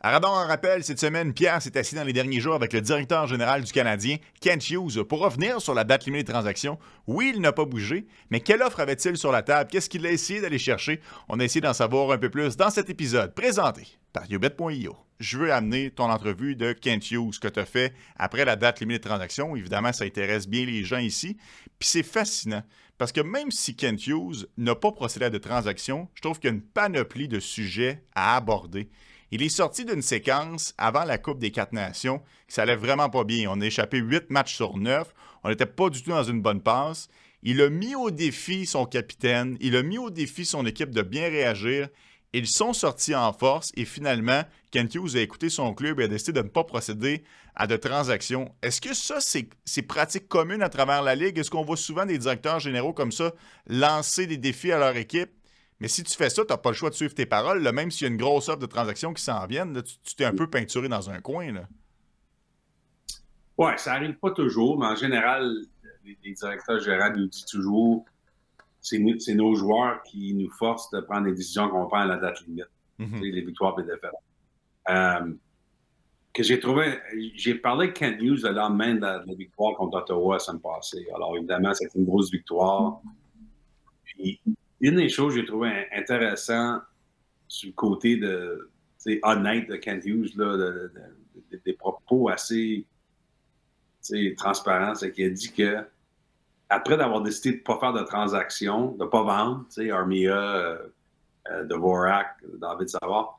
Radon en rappel, cette semaine, Pierre s'est assis dans les derniers jours avec le directeur général du Canadien, Kent Hughes, pour revenir sur la date limite des transactions. Oui, il n'a pas bougé, mais quelle offre avait-il sur la table? Qu'est-ce qu'il a essayé d'aller chercher? On a essayé d'en savoir un peu plus dans cet épisode, présenté par YoBet.io. Je veux amener ton entrevue de Kent Hughes que tu as fait après la date limite des transactions. Évidemment, ça intéresse bien les gens ici. Puis c'est fascinant, parce que même si Kent Hughes n'a pas procédé à de transactions, je trouve qu'il y a une panoplie de sujets à aborder. Il est sorti d'une séquence avant la Coupe des 4 Nations qui s'allait vraiment pas bien. On a échappé 8 matchs sur 9. On n'était pas du tout dans une bonne passe. Il a mis au défi son capitaine. Il a mis au défi son équipe de bien réagir. Ils sont sortis en force et finalement, Kent Hughes a écouté son club et a décidé de ne pas procéder à de transactions. Est-ce que ça, c'est pratique commune à travers la Ligue? Est-ce qu'on voit souvent des directeurs généraux comme ça lancer des défis à leur équipe? Mais si tu fais ça, tu n'as pas le choix de suivre tes paroles. Là, même s'il y a une grosse offre de transactions qui s'en viennent, là, tu t'es un peu peinturé dans un coin. Oui, ça n'arrive pas toujours, mais en général, les directeurs généraux nous disent toujours c'est nos joueurs qui nous forcent de prendre des décisions qu'on prend à la date limite. Les victoires et les défaites. Que j'ai parlé avec Kent Hughes le lendemain de la victoire contre Ottawa la semaine passée. Alors évidemment, c'était une grosse victoire. Puis, une des choses que j'ai trouvé intéressant sur le côté honnête de Kent Hughes, là, des propos assez transparents, c'est qu'il a dit que après d'avoir décidé de ne pas faire de transactions, de ne pas vendre, Armia, Dvorak, David Savard,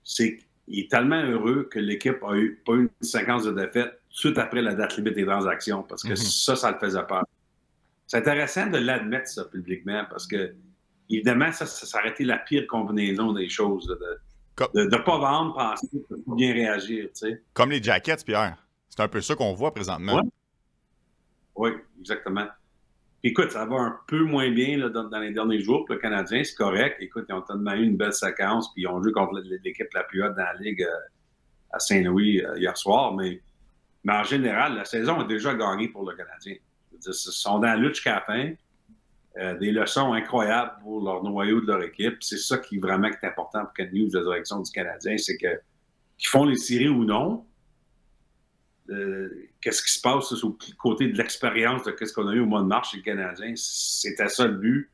c'est qu'il est tellement heureux que l'équipe n'a pas eu une séquence de défaites tout de suite après la date limite des transactions, parce que ça le faisait peur. C'est intéressant de l'admettre, ça, publiquement, parce que, évidemment, ça aurait été la pire combinaison des choses, de ne pas vendre, penser, de bien réagir, tu sais. Comme les Jackets, Pierre. C'est un peu ça qu'on voit présentement. Oui, exactement. Écoute, ça va un peu moins bien là, dans les derniers jours pour le Canadien, c'est correct. Écoute, ils ont tellement eu une belle séquence, puis ils ont joué contre l'équipe la plus haute dans la Ligue à Saint-Louis hier soir, mais en général, la saison est déjà gagnée pour le Canadien. Ils sont dans la lutte jusqu'à la fin. Des leçons incroyables pour leur noyau de leur équipe. C'est ça qui vraiment est important pour Kent Hughes, la direction du Canadien, c'est qu'ils font les séries ou non. Qu'est-ce qui se passe au côté de l'expérience de ce qu'on a eu au mois de mars chez le Canadien? C'était ça le but,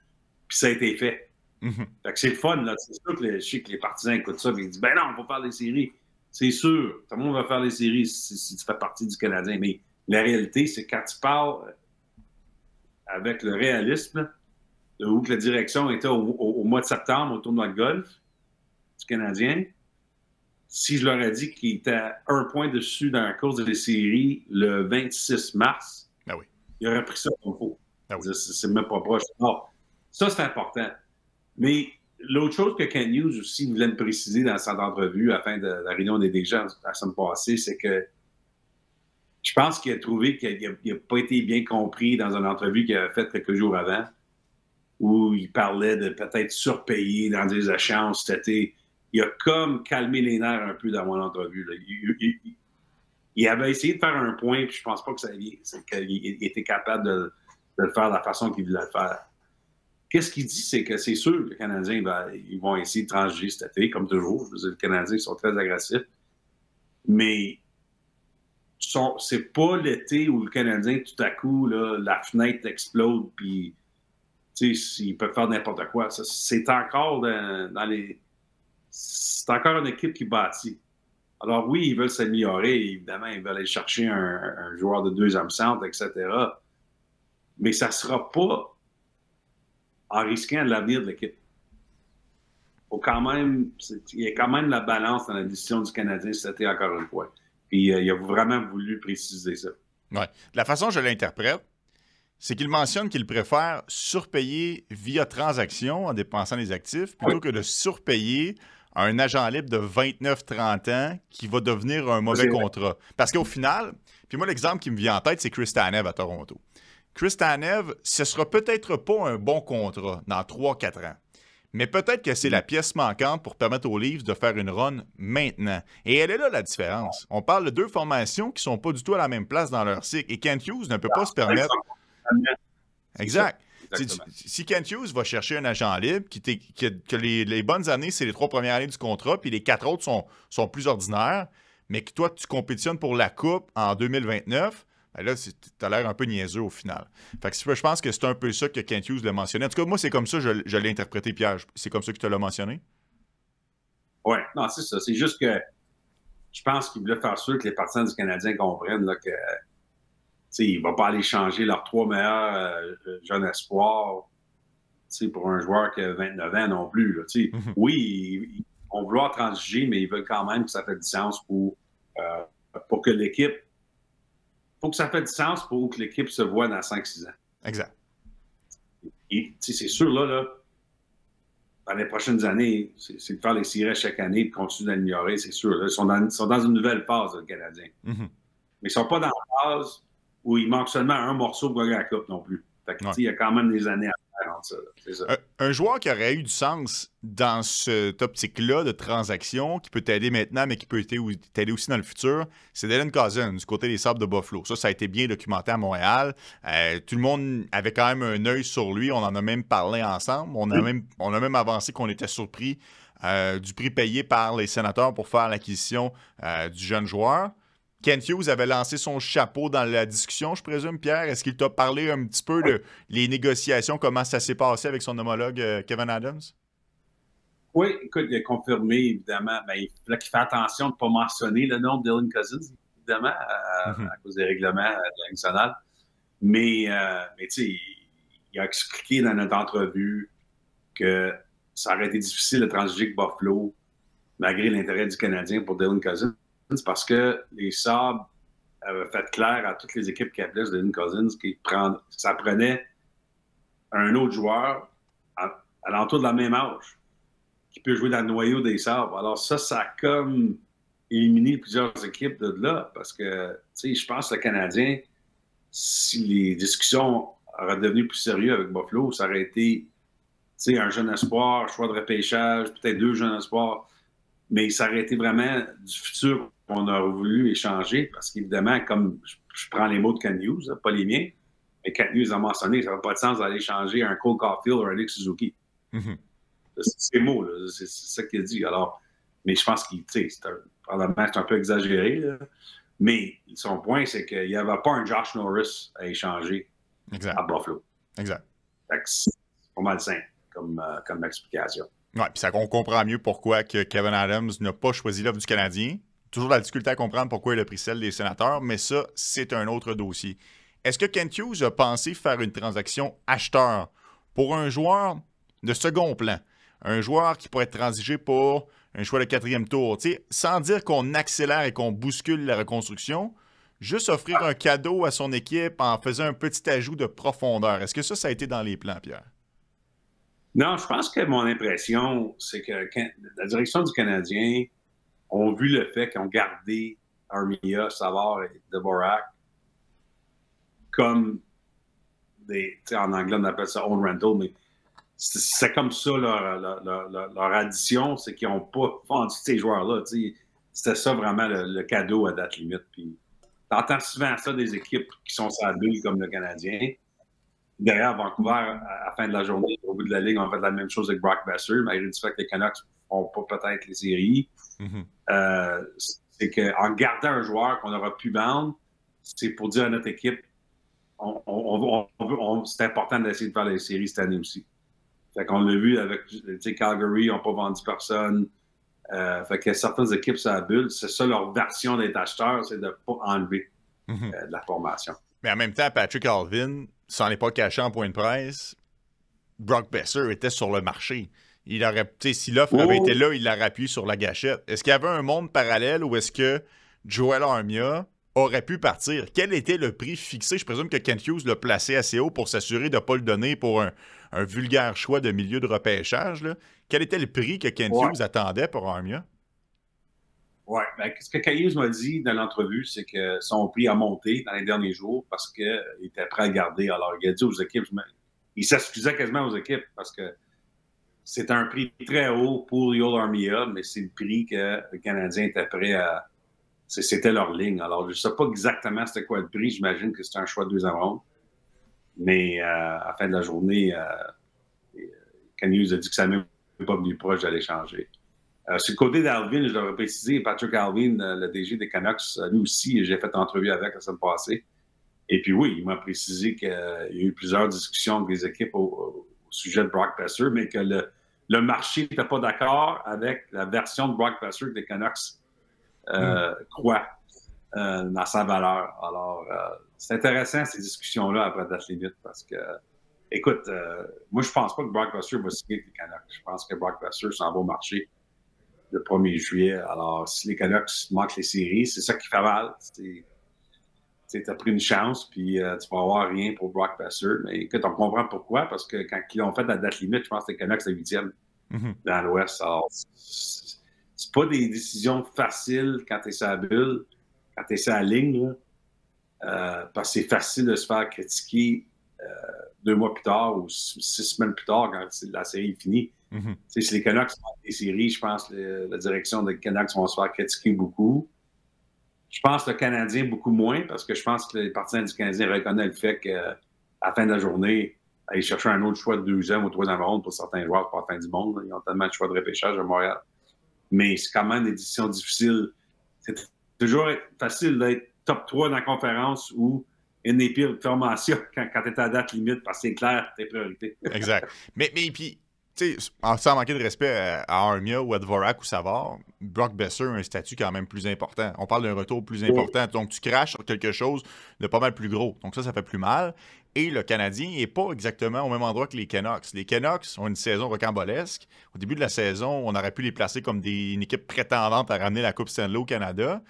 puis ça a été fait. Fait que c'est le fun, là. C'est sûr que je sais que les partisans écoutent ça et ils disent « Ben non, on va faire les séries. » C'est sûr, tout le monde va faire les séries si tu fais partie du Canadien. Mais la réalité, c'est quand tu parles avec le réalisme, où que la direction était au mois de septembre au tournoi de golf du Canadien, si je leur ai dit qu'il était à un point dessus dans la course des séries le 26 mars, il aurait pris ça comme faux. C'est même pas proche. Non, ça, c'est important. Mais l'autre chose que Kent Hughes aussi voulait me préciser dans cette entrevue à la fin de la réunion des dirigeants la semaine passée, c'est que je pense qu'il a trouvé qu'il n'a pas été bien compris dans une entrevue qu'il avait faite quelques jours avant, où il parlait de peut-être surpayer dans des échanges cet été. Il a comme calmé les nerfs un peu dans mon entrevue. Là. Il avait essayé de faire un point, puis je pense pas que qu'il était capable de le faire de la façon qu'il voulait le faire. Qu'est-ce qu'il dit, c'est que c'est sûr que les Canadiens ils vont essayer de transiger cet été, comme toujours. Je veux dire, les Canadiens ils sont très agressifs. Mais c'est pas l'été où le Canadien, tout à coup, là, la fenêtre explose, puis ils peuvent faire n'importe quoi. Ça, c'est encore c'est encore une équipe qui bâtit. Alors oui, ils veulent s'améliorer, évidemment, ils veulent aller chercher un joueur de deuxième centre, etc. Mais ça ne sera pas en risquant l'avenir de l'équipe. Il y a quand même la balance dans la décision du Canadien cet été, encore une fois. Puis il a vraiment voulu préciser ça. Ouais. De la façon dont je l'interprète, c'est qu'il mentionne qu'il préfère surpayer via transaction en dépensant les actifs plutôt que de surpayer un agent libre de 29-30 ans qui va devenir un mauvais contrat. Parce qu'au final, puis moi, l'exemple qui me vient en tête, c'est Chris Tanev à Toronto. Chris Tanev, ce sera peut-être pas un bon contrat dans 3-4 ans. Mais peut-être que c'est la pièce manquante pour permettre aux Leafs de faire une run maintenant. Et elle est là, la différence. On parle de deux formations qui ne sont pas du tout à la même place dans leur cycle. Et Kent Hughes ne peut pas se permettre... Exact. Si Kent Hughes va chercher un agent libre, que les bonnes années, c'est les 3 premières années du contrat, puis les 4 autres sont plus ordinaires, mais que toi, tu compétitionnes pour la Coupe en 2029, ben là, tu as l'air un peu niaiseux au final. Fait que je pense que c'est un peu ça que Kent Hughes l'a mentionné. En tout cas, moi, c'est comme ça que je l'ai interprété, Pierre. C'est comme ça que tu l'as mentionné? Oui, non, c'est ça. C'est juste que je pense qu'il voulait faire sûr que les partisans du Canadien comprennent là, que il ne va pas aller changer leurs 3 meilleurs jeunes espoirs pour un joueur qui a 29 ans non plus. Là, Oui, ils vont vouloir transiger, mais ils veulent quand même que ça fasse du sens pour que l'équipe. Faut que ça fasse du sens pour que l'équipe se voit dans 5-6 ans. Exact. Et c'est sûr, là, dans les prochaines années, c'est de faire les séries chaque année, de continuer d'améliorer, c'est sûr. Là, ils sont dans une nouvelle phase, le Canadien. Mais ils ne sont pas dans la phase où il manque seulement un morceau pour gagner la Coupe non plus. Fait que, il y a quand même des années à faire entre ça. C'est ça. Un joueur qui aurait eu du sens dans cette optique-là de transaction, qui peut t'aider maintenant, mais qui peut t'aider aussi dans le futur, c'est Dylan Cousins, du côté des Sabres de Buffalo. Ça a été bien documenté à Montréal. Tout le monde avait quand même un œil sur lui. On en a même parlé ensemble. On a même avancé qu'on était surpris du prix payé par les Sénateurs pour faire l'acquisition du jeune joueur. Kent Hughes avait lancé son chapeau dans la discussion, je présume, Pierre. Est-ce qu'il t'a parlé un petit peu de les négociations, comment ça s'est passé avec son homologue Kevyn Adams? Oui, écoute, il a confirmé, évidemment. Ben, il fallait qu'il fasse attention de ne pas mentionner le nom de Dylan Cousins, évidemment, à cause des règlements de la nationale. Mais tu sais, il a expliqué dans notre entrevue que ça aurait été difficile de transiger avec Buffalo, malgré l'intérêt du Canadien pour Dylan Cousins. C'est parce que les Sabres avaient fait clair à toutes les équipes qui appelaient Dylan Cousins que ça prenait un autre joueur à l'entour de la même âge qui peut jouer dans le noyau des Sabres. Alors ça a comme éliminé plusieurs équipes de là parce que, tu sais, je pense que le Canadien, si les discussions auraient devenu plus sérieux avec Buffalo, ça aurait été, tu sais, un jeune espoir, choix de repêchage, peut-être 2 jeunes espoirs, mais ça aurait été vraiment du futur qu'on aurait voulu échanger parce qu'évidemment, comme je prends les mots de Kent Hughes, pas les miens, mais Kent Hughes a mentionné, ça n'a pas de sens d'aller échanger un Cole Caulfield ou un Nick Suzuki. C'est ces mots, là, c'est ça qu'il a dit. Alors, mais je pense qu'il, tu sais, probablement c'est un peu exagéré, là. Mais son point, c'est qu'il n'y avait pas un Josh Norris à échanger à Buffalo. Exact. C'est pas mal simple comme explication. Oui, puis on comprend mieux pourquoi que Kevyn Adams n'a pas choisi l'offre du Canadien. Toujours la difficulté à comprendre pourquoi il a pris celle des Sénateurs, mais ça, c'est un autre dossier. Est-ce que Kent Hughes a pensé faire une transaction acheteur pour un joueur de second plan? Un joueur qui pourrait être transigé pour un choix de 4e tour, sans dire qu'on accélère et qu'on bouscule la reconstruction, juste offrir un cadeau à son équipe en faisant un petit ajout de profondeur. Est-ce que ça a été dans les plans, Pierre? Non, je pense que mon impression, c'est que la direction du Canadien ont vu le fait qu'ils ont gardé Armia, Savard et Dvorak comme des, en anglais on appelle ça own rental, mais c'est comme ça leur addition, c'est qu'ils n'ont pas vendu ces joueurs-là. C'était ça vraiment le cadeau à date limite. Puis t'entends souvent ça des équipes qui sont sur la bulle comme le Canadien. Derrière Vancouver, à la fin de la journée, au bout de la ligue, on fait la même chose avec Brock Besser, malgré le fait que les Canucks ne font pas peut-être les séries. C'est qu'en gardant un joueur qu'on aura pu vendre, c'est pour dire à notre équipe, c'est important d'essayer de faire les séries cette année aussi. Fait qu'on l'a vu avec Calgary, ils n'ont pas vendu personne. Fait que certaines équipes, ça bulle. C'est ça leur version d'être acheteur, c'est de ne pas enlever de la formation. Mais en même temps, Patrick Allvin, s'en est pas caché en point de presse, Brock Besser était sur le marché. Il aurait, si l'offre avait été là, il l'aurait appuyé sur la gâchette. Est-ce qu'il y avait un monde parallèle ou est-ce que Joel Armia aurait pu partir? Quel était le prix fixé? Je présume que Kent Hughes l'a placé assez haut pour s'assurer de ne pas le donner pour un vulgaire choix de milieu de repêchage. Là. Quel était le prix que Kent Hughes attendait pour Armia? Oui, ben, ce que Kent Hughes m'a dit dans l'entrevue, c'est que son prix a monté dans les derniers jours parce qu'il était prêt à garder. Alors, il a dit aux équipes, il s'excusait quasiment aux équipes parce que c'est un prix très haut pour Joel Armia, mais c'est le prix que le Canadien était prêt à... C'était leur ligne. Alors, je ne sais pas exactement c'était quoi le prix. J'imagine que c'était un choix de 2e ronde. Mais à la fin de la journée, Ken Hughes a dit que ça n'a même pas venu proche d'aller changer. Sur le côté d'Alvin, je devrais préciser, Patrick Alvin, le DG des Canucks, lui aussi, j'ai fait une entrevue avec la semaine passée. Et puis oui, il m'a précisé qu'il y a eu plusieurs discussions avec les équipes au sujet de Brock Besser, mais que le marché n'était pas d'accord avec la version de Brock Besser que les Canucks croient dans sa valeur. Alors, c'est intéressant ces discussions-là après date limite parce que, écoute, moi je pense pas que Brock Besser va signer avec les Canucks. Je pense que Brock Besser s'en va au marché le 1er juillet. Alors, si les Canucks manquent les séries, c'est ça qui fait mal. Tu as pris une chance, puis tu vas avoir rien pour Brock Besser. Mais écoute, on comprend pourquoi, parce que quand ils ont fait la date limite, je pense que les Canucks sont 8e dans l'Ouest. Alors, c'est pas des décisions faciles quand tu es sur la bulle, quand tu es sur la ligne, là, parce que c'est facile de se faire critiquer 2 mois plus tard ou 6 semaines plus tard quand la série est finie. Si les Canucks font des séries, je pense que la direction des Canucks vont se faire critiquer beaucoup. Je pense que le Canadien beaucoup moins, parce que je pense que les partisans du Canadien reconnaissent le fait qu'à la fin de la journée, aller chercher un autre choix de 2e ou 3e ronde pour certains joueurs pour la fin du monde. Ils ont tellement de choix de repêchage à Montréal. Mais c'est quand même des décisions difficiles. C'est toujours facile d'être top 3 dans la conférence ou une des pires formations quand tu es à date limite, parce que c'est clair tes priorités. Exact. Mais puis, tu sais, sans manquer de respect à Armia ou à Dvorak ou Savard, Brock Besser a un statut quand même plus important. On parle d'un retour plus important. Donc, tu craches sur quelque chose de pas mal plus gros. Donc, ça fait plus mal. Et le Canadien n'est pas exactement au même endroit que les Canucks. Les Canucks ont une saison rocambolesque. Au début de la saison, on aurait pu les placer comme une équipe prétendante à ramener la Coupe Stanley au Canada.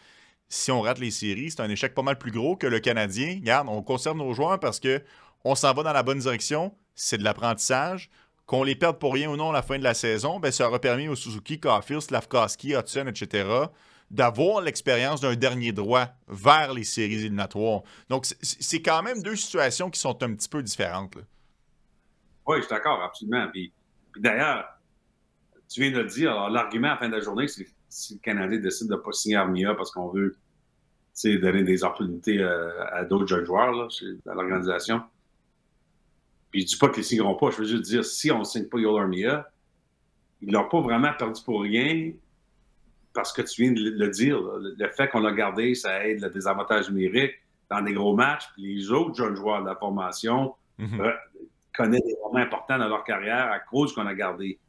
Si on rate les séries, c'est un échec pas mal plus gros que le Canadien. Regarde, on conserve nos joueurs parce qu'on s'en va dans la bonne direction. C'est de l'apprentissage. Qu'on les perde pour rien ou non à la fin de la saison, ben, ça aura permis aux Suzuki, Caulfield, Slafkovsky, Hudson, etc., d'avoir l'expérience d'un dernier droit vers les séries éliminatoires. Donc, c'est quand même 2 situations qui sont un petit peu différentes. Là. Oui, je suis d'accord, absolument. Puis d'ailleurs, tu viens de le dire, alors, l'argument à la fin de la journée, c'est que si le Canadien décide de ne pas signer Armia parce qu'on veut donner des opportunités à d'autres jeunes joueurs là, dans l'organisation. Puis je ne dis pas qu'ils ne signeront pas. Je veux juste dire, si on ne signe pas Yoel Armia, ils ne l'ont pas vraiment perdu pour rien parce que tu viens de le dire. Là. Le fait qu'on l'a gardé, ça aide le désavantage numérique dans des gros matchs. Puis les autres jeunes joueurs de la formation connaissent des moments importants dans leur carrière à cause qu'on a gardé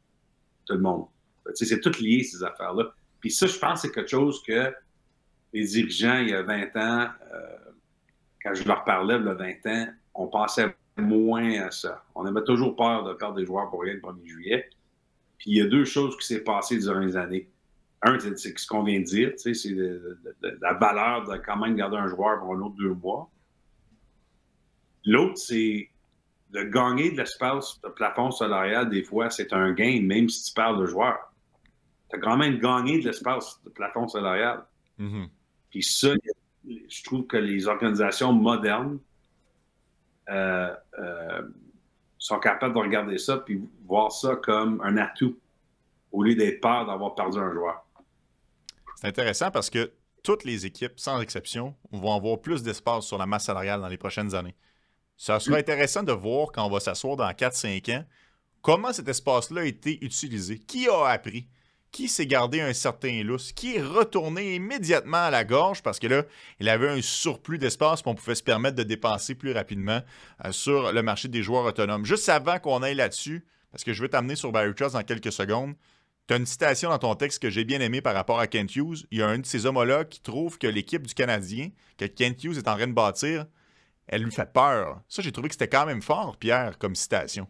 tout le monde. C'est tout lié, ces affaires-là. Puis ça, je pense que c'est quelque chose que les dirigeants, il y a 20 ans, quand je leur parlais, il y a 20 ans, on pensait moins à ça. On avait toujours peur de perdre des joueurs pour rien le 1er juillet. Puis il y a 2 choses qui s'est passées durant les années. Un, c'est ce qu'on vient de dire, c'est la valeur de quand même garder un joueur pour un autre 2 mois. L'autre, c'est de gagner de l'espace de plafond salarial, des fois, c'est un gain, même si tu parles de joueurs. Tu as quand même gagné de l'espace de plafond salarial. Puis ça, je trouve que les organisations modernes sont capables de regarder ça puis voir ça comme un atout au lieu d'être peur d'avoir perdu un joueur. C'est intéressant parce que toutes les équipes, sans exception, vont avoir plus d'espace sur la masse salariale dans les prochaines années. Ça sera intéressant de voir quand on va s'asseoir dans 4-5 ans comment cet espace-là a été utilisé. Qui a appris? Qui s'est gardé un certain lousse? Qui est retourné immédiatement à la gorge parce que là, il avait un surplus d'espace qu'on pouvait se permettre de dépenser plus rapidement sur le marché des joueurs autonomes. Juste avant qu'on aille là-dessus, parce que je vais t'amener sur Barry Trotz dans quelques secondes, tu as une citation dans ton texte que j'ai bien aimée par rapport à Kent Hughes. Il y a un de ses homologues qui trouve que l'équipe du Canadien, que Kent Hughes est en train de bâtir, elle lui fait peur. Ça, j'ai trouvé que c'était quand même fort, Pierre, comme citation.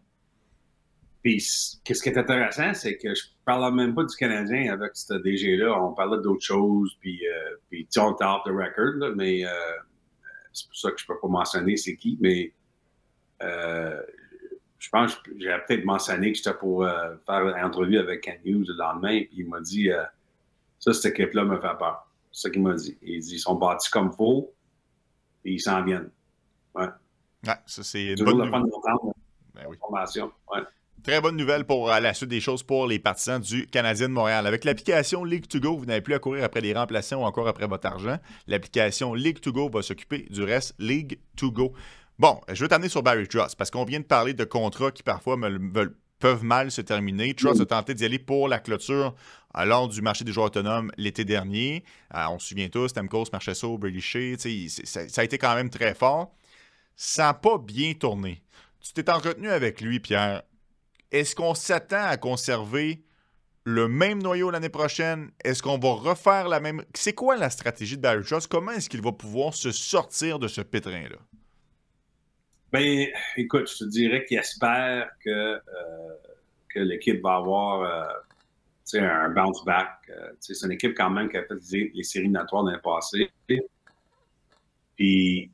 Puis, qu'est-ce qui est intéressant, c'est que je parlais même pas du Canadien avec ce DG-là. On parlait d'autres choses, puis on était off the record, là, mais c'est pour ça que je peux pas mentionner c'est qui, mais je pense que j'ai peut-être mentionné que j'étais pour faire une entrevue avec Ken Hughes le lendemain, puis il m'a dit ça, cette équipe-là me fait peur. C'est ça qu'il m'a dit. Il dit ils sont bâtis comme il faut, et ils s'en viennent. Ouais. Ouais, ça, c'est une toujours bonne le fun d'entendre oui. formation. Ouais. Très bonne nouvelle pour la suite des choses pour les partisans du Canadien de Montréal. Avec l'application League2Go, vous n'avez plus à courir après les remplaçants ou encore après votre argent. L'application League2Go va s'occuper du reste. League2Go. Bon, je veux t'amener sur Barry Trotz, parce qu'on vient de parler de contrats qui parfois peuvent mal se terminer. Trotz a tenté d'y aller pour la clôture lors du marché des joueurs autonomes l'été dernier. On se souvient tous, Stamkos, Marchessault, Brady Shea, ça a été quand même très fort. Ça n'a pas bien tourné. Tu t'es entretenu avec lui, Pierre. Est-ce qu'on s'attend à conserver le même noyau l'année prochaine? Est-ce qu'on va refaire la même... C'est quoi la stratégie de Barry Trotz? Comment est-ce qu'il va pouvoir se sortir de ce pétrin-là? Ben, écoute, je te dirais qu'il espère que l'équipe va avoir un bounce back. C'est une équipe quand même qui a fait les séries éliminatoires dans le passé. Puis,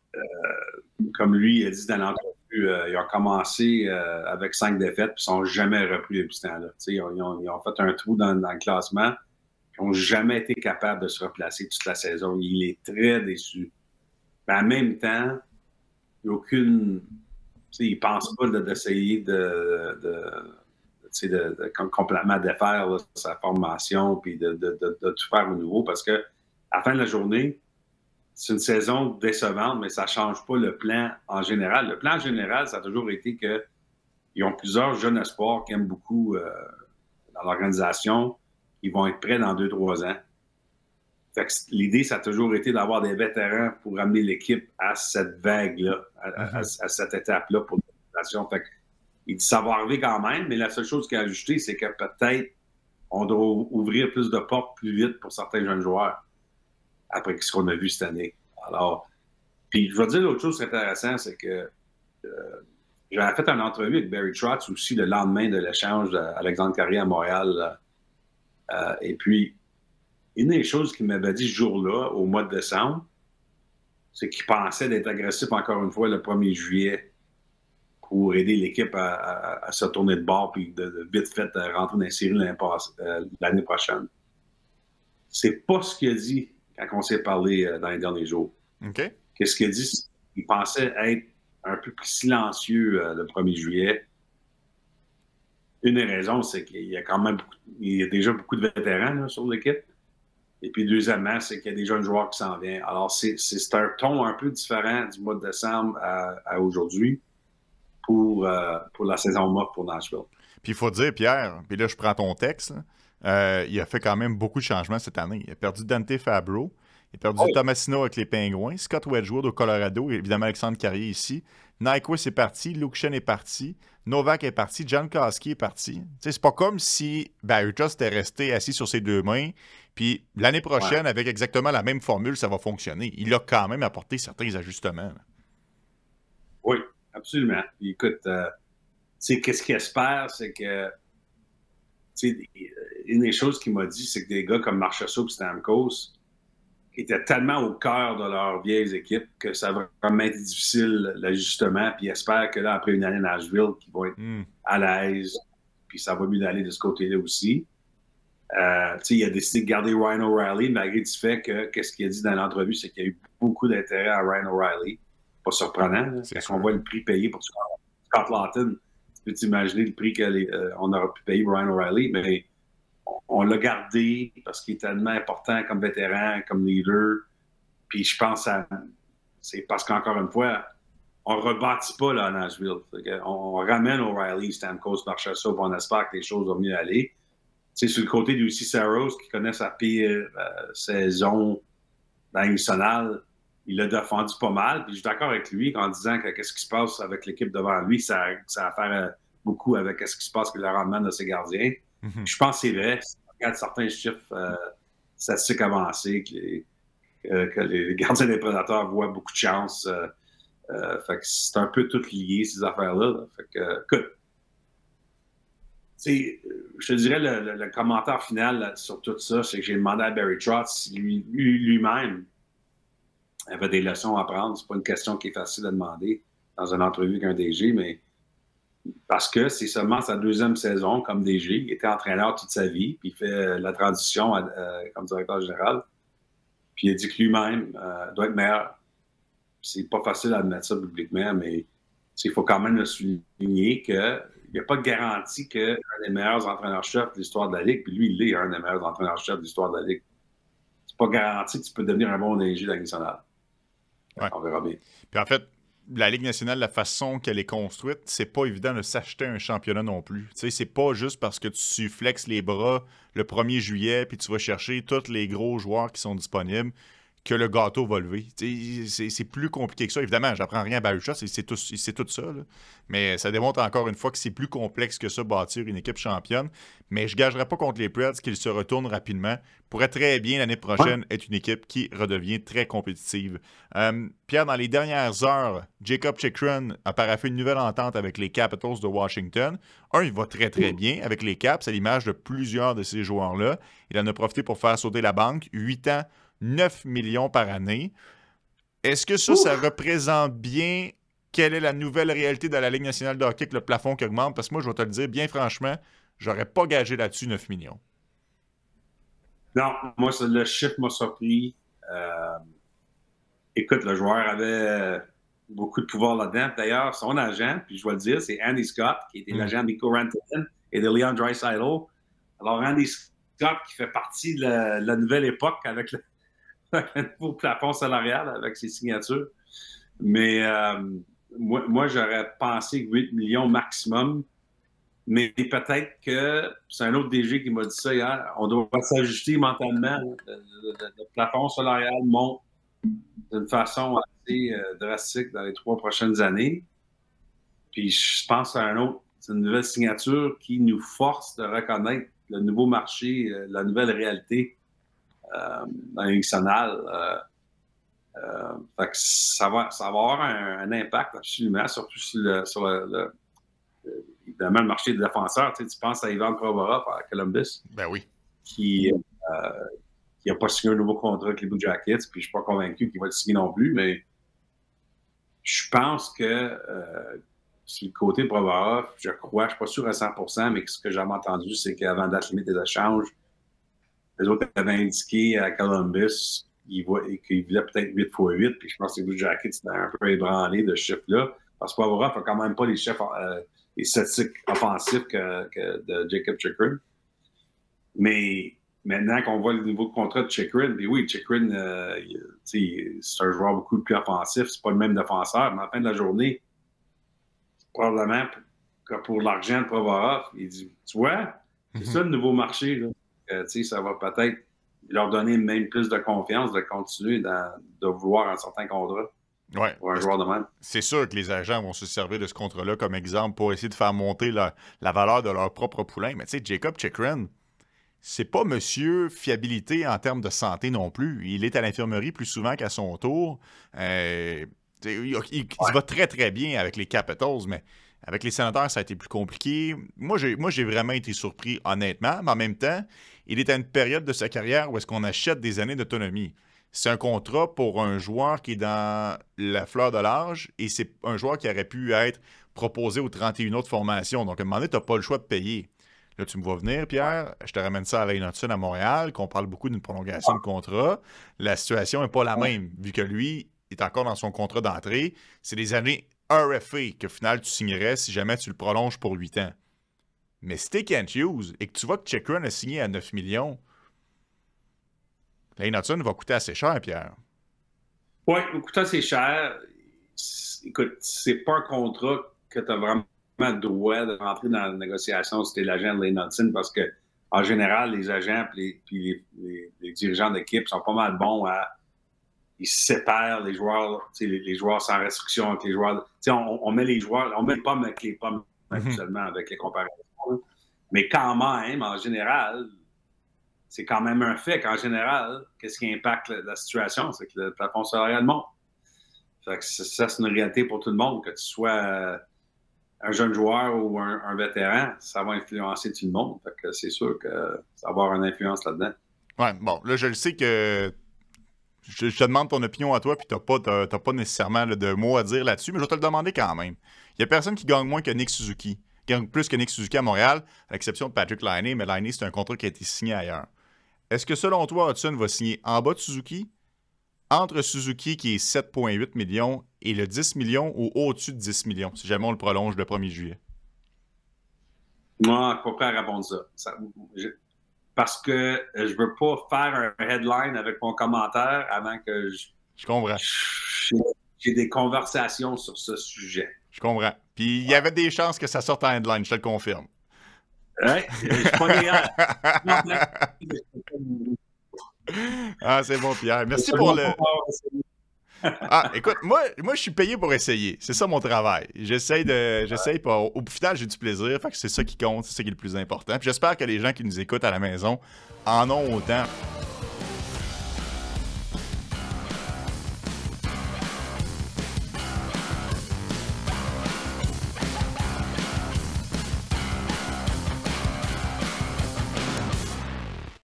comme lui il a dit dans l'entrevue, ils ont commencé avec 5 défaites puis ils ne sont jamais repris depuis ce temps-là. Ils ont fait un trou dans le classement. Ils n'ont jamais été capables de se replacer toute la saison. Il est très déçu. Mais en même temps, il n'y a aucune... il ne pense pas d'essayer de complètement défaire là, sa formation puis de tout faire au nouveau parce qu'à la fin de la journée, c'est une saison décevante, mais ça ne change pas le plan en général. Le plan en général, ça a toujours été qu'ils ont plusieurs jeunes espoirs qui aiment beaucoup dans l'organisation. Ils vont être prêts dans 2-3 ans. Fait que l'idée, ça a toujours été d'avoir des vétérans pour amener l'équipe à cette vague-là, à cette étape-là pour l'organisation. Fait que, il dit ça va arriver quand même, mais la seule chose qu'il a ajouté, c'est que peut-être on doit ouvrir plus de portes plus vite pour certains jeunes joueurs après ce qu'on a vu cette année. Alors, puis je vais dire l'autre chose qui est intéressant, c'est que j'avais fait une entrevue avec Barry Trotz aussi le lendemain de l'échange d'Alexandre Carrier à Montréal. Et puis, une des choses qu'il m'avait dit ce jour-là, au mois de décembre, c'est qu'il pensait d'être agressif encore une fois le 1er juillet pour aider l'équipe à se tourner de bord puis de vite fait rentrer dans les séries l'année prochaine. C'est pas ce qu'il a dit quand on s'est parlé dans les derniers jours. OK. Qu'est-ce qu'il a dit? Il pensait être un peu plus silencieux le 1er juillet. Une des raisons, c'est qu'il y a quand même il y a déjà beaucoup de vétérans là, sur l'équipe. Et puis, deuxièmement, c'est qu'il y a des jeunes joueurs qui s'en viennent. Alors, c'est un ton un peu différent du mois de décembre à aujourd'hui pour la saison morte pour Nashville. Puis, il faut dire, Pierre, puis là, je prends ton texte, il a fait quand même beaucoup de changements cette année. Il a perdu Dante Fabro, il a perdu Tomasino avec les Pingouins, Scott Wedgwood au Colorado, évidemment Alexandre Carrier ici. Nyquist est parti, Luke Schenn est parti, Novak est parti, John Koski est parti. C'est pas comme si Barry Trotz était resté assis sur ses deux mains, puis l'année prochaine, avec exactement la même formule, ça va fonctionner. Il a quand même apporté certains ajustements. Oui, absolument. Puis, écoute, qu'est-ce qu'il espère, c'est que une des choses qu'il m'a dit, c'est que des gars comme Marchessault et Stamkos étaient tellement au cœur de leurs vieilles équipes que ça va vraiment être difficile, l'ajustement. Puis il espère que là, après une année à Nashville, qu'ils vont être à l'aise. Puis ça va mieux d'aller de ce côté-là aussi. Il a décidé de garder Ryan O'Reilly, malgré du fait que, qu'est-ce qu'il a dit dans l'entrevue, c'est qu'il y a eu beaucoup d'intérêt à Ryan O'Reilly. Pas surprenant, parce qu'on voit le prix payé pour Scott Laughton. Tu peux t'imaginer le prix qu'on aurait pu payer pour Ryan O'Reilly, mais on l'a gardé parce qu'il est tellement important comme vétéran, comme leader. Puis je pense c'est parce qu'encore une fois, on ne rebâtit pas là, à Nashville. On ramène O'Reilly, Stamkos, Marchessault, puis on espère que les choses vont mieux aller. Sur le côté de Lucy Saros, qui connaît sa pire saison dans la Ligue nationale, il l'a défendu pas mal. Puis je suis d'accord avec lui en disant que qu'est-ce qui se passe avec l'équipe devant lui, ça a à faire beaucoup avec ce qui se passe avec le rendement de ses gardiens. Je pense que c'est vrai. Si on regarde certains chiffres statistiques avancés, que les gardiens des Prédateurs voient beaucoup de chance. Fait que c'est un peu tout lié, ces affaires-là. Fait que, écoute, je te dirais le commentaire final là, sur tout ça, c'est que j'ai demandé à Barry Trotz si lui-même avait des leçons à prendre. C'est pas une question qui est facile à demander dans une entrevue qu'un DG, mais parce que c'est seulement sa deuxième saison comme DG. Il était entraîneur toute sa vie, puis il fait la transition comme directeur général. Puis il a dit que lui-même doit être meilleur. C'est pas facile à admettre ça publiquement, mais il faut quand même le souligner qu'il n'y a pas de garantie qu'un des meilleurs entraîneurs-chefs de l'histoire de la Ligue, puis lui, il est un des meilleurs entraîneurs-chefs de l'histoire de la Ligue. C'est pas garanti que tu peux devenir un bon DG de la Ligue nationale. Ouais. On verra bien. Puis en fait, la Ligue nationale, la façon qu'elle est construite, c'est pas évident de s'acheter un championnat non plus. Tu sais, c'est pas juste parce que tu flexes les bras le 1er juillet puis tu vas chercher tous les gros joueurs qui sont disponibles que le gâteau va lever. C'est plus compliqué que ça. Évidemment, j'apprends rien à Barucha, c'est tout ça. Là. Mais ça démontre encore une fois que c'est plus complexe que ça, bâtir une équipe championne. Mais je ne gagerai pas contre les Preds qu'ils se retournent rapidement. Pourrait très bien, l'année prochaine, être une équipe qui redevient très compétitive. Pierre, dans les dernières heures, Jacob Chychrun a paraffé une nouvelle entente avec les Capitals de Washington. Il va très, très bien avec les Caps, à l'image de plusieurs de ces joueurs-là. Il en a profité pour faire sauter la banque. 8 ans, 9 millions par année. Est-ce que ça représente bien quelle est la nouvelle réalité de la Ligue nationale de hockey, que le plafond qui augmente? Parce que moi, je vais te le dire, bien franchement, j'aurais pas gagé là-dessus 9 millions. Non, moi, le chiffre m'a surpris. Écoute, le joueur avait beaucoup de pouvoir là-dedans. D'ailleurs, son agent, puis je dois le dire, c'est Andy Scott, qui était l'agent de Mikko Rantanen et de Leon Draisaitl. Alors, Andy Scott, qui fait partie de la nouvelle époque avec le nouveau plafond salarial, avec ses signatures. Mais moi j'aurais pensé que 8 millions maximum. Mais peut-être que c'est un autre DG qui m'a dit ça hier. On doit s'ajuster mentalement. Le plafond salarial monte d'une façon assez drastique dans les 3 prochaines années. Puis je pense à c'est une nouvelle signature qui nous force de reconnaître le nouveau marché, la nouvelle réalité dans la Ligue nationale. Fait que ça va avoir un impact absolument, surtout sur évidemment, le marché des défenseurs. Tu penses à Ivan Provorov à Columbus. Ben oui. Qui n'a pas signé un nouveau contrat avec les Blue Jackets, puis je ne suis pas convaincu qu'il va le signer non plus, mais je pense que sur le côté Provorov, je crois, je ne suis pas sûr à 100%, mais ce que j'avais entendu, c'est qu'avant date limite des échanges, les autres avaient indiqué à Columbus qu'il voulait peut-être 8 x 8, puis je pense que les Blue Jackets étaient un peu ébranlés de ce chiffre-là, parce que Provorov n'a quand même pas les chiffres, les statistiques offensifs que de Jacob Chychrun. Mais maintenant qu'on voit le nouveau contrat de Chychrun, puis oui, Chychrun, c'est un joueur beaucoup plus offensif, c'est pas le même défenseur, mais à la fin de la journée, probablement que pour l'argent de Provorov, il dit, tu vois, c'est ça le nouveau marché, là. Ça va peut-être leur donner même plus de confiance de continuer de vouloir un certain contrat. Ouais, pour un joueur de même. C'est sûr que les agents vont se servir de ce contrat-là comme exemple pour essayer de faire monter la valeur de leur propre poulain. Mais tu sais, Jacob Chychrun, c'est pas monsieur fiabilité en termes de santé non plus. Il est à l'infirmerie plus souvent qu'à son tour. Il se va très, très bien avec les Capitals, mais avec les Sénateurs, ça a été plus compliqué. Moi, j'ai vraiment été surpris, honnêtement, mais en même temps, il est à une période de sa carrière où est-ce qu'on achète des années d'autonomie. C'est un contrat pour un joueur qui est dans la fleur de l'âge et c'est un joueur qui aurait pu être proposé aux 31 autres formations. Donc, à un moment donné, tu n'as pas le choix de payer. Là, tu me vois venir, Pierre. Je te ramène ça à Lane Hutson à Montréal, qu'on parle beaucoup d'une prolongation de contrat. La situation n'est pas la même, vu que lui est encore dans son contrat d'entrée. C'est des années RFA qu'au final, tu signerais si jamais tu le prolonges pour 8 ans. Mais si t'es Kent Hughes et que tu vois que Chychrun a signé à 9 millions, Lane Hutson va coûter assez cher, Pierre. Oui, il va coûter assez cher. Écoute, c'est pas un contrat que tu as vraiment le droit de rentrer dans la négociation si tu es l'agent de Lane Hutson parce que, en général, les agents et les dirigeants d'équipe sont pas mal bons à. Ils séparent les joueurs, les joueurs sans restriction avec les joueurs. On met les joueurs, on met les pommes avec les pommes seulement avec les comparaisons. Mais quand même, en général, c'est quand même un fait qu'en général, qu'est-ce qui impacte la situation? C'est que le plafond salarial monte. Fait que ça, c'est une réalité pour tout le monde. Que tu sois un jeune joueur ou un vétéran, ça va influencer tout le monde. Fait que c'est sûr que ça va avoir une influence là-dedans. Ouais, bon, là, je le sais que je te demande ton opinion à toi, puis t'as pas nécessairement de mots à dire là-dessus, mais je vais te le demander quand même. Il n'y a personne qui gagne moins que Nick Suzuki. Qui gagne plus que Nick Suzuki à Montréal, à l'exception de Patrick Laine, mais Laine, c'est un contrat qui a été signé ailleurs. Est-ce que selon toi, Hudson va signer en bas de Suzuki, entre Suzuki qui est 7,8 millions et le 10 millions ou au-dessus de 10 millions, si jamais on le prolonge le 1er juillet? Moi, je ne suis pas prêt à répondre ça. Parce que je veux pas faire un headline avec mon commentaire avant que je comprends. Je j'ai des conversations sur ce sujet. Je comprends. Puis il y avait des chances que ça sorte en headline, je te le confirme. Ouais, je suis pas hier. Ah, c'est bon, Pierre. Merci pour le... Ah, écoute, moi, je suis payé pour essayer. C'est ça mon travail. J'essaye, puis au final, j'ai du plaisir. Fait que c'est ça qui compte, c'est ça qui est le plus important. Puis j'espère que les gens qui nous écoutent à la maison en ont autant.